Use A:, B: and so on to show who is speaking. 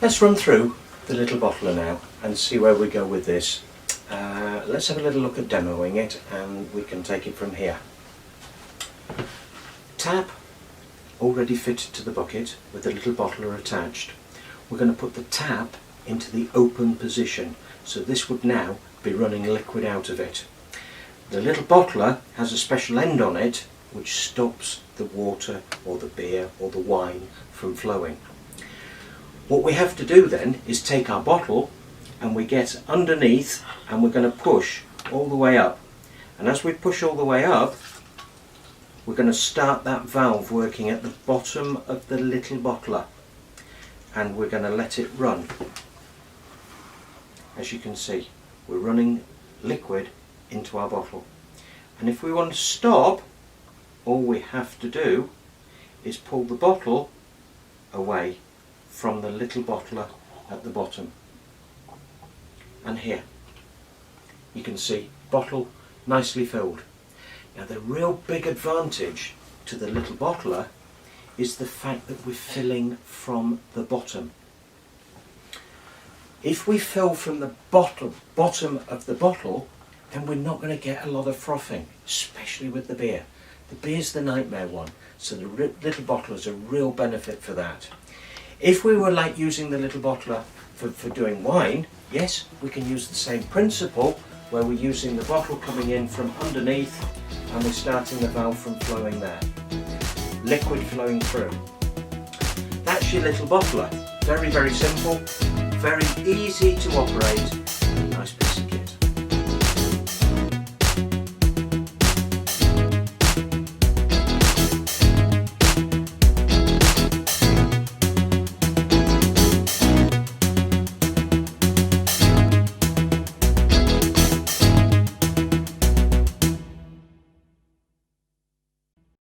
A: Let's run through the little bottler now and see where we go with this. Let's have a little look at demoing it and we can take it from here. Tap already fitted to the bucket with the little bottler attached. We're going to put the tap into the open position, so this would now be running liquid out of it. The little bottler has a special end on it which stops the water or the beer or the wine from flowing. What we have to do then is take our bottle and we get underneath and we're going to push all the way up, and as we push all the way up we're going to start that valve working at the bottom of the little bottler and we're going to let it run. As you can see, we're running liquid into our bottle, and if we want to stop, all we have to do is pull the bottle away from the little bottler at the bottom. And here you can see bottle nicely filled. Now the real big advantage to the little bottler is the fact that we're filling from the bottom. If we fill from the bottom of the bottle, then we're not going to get a lot of frothing, especially with the beer. The beer's the nightmare one, so the little bottler is a real benefit for that. If we were like using the little bottler for doing wine, yes, we can use the same principle where we're using the bottle coming in from underneath and we're starting the valve from flowing there. Liquid flowing through. That's your little bottler. Very, very simple, very easy to operate,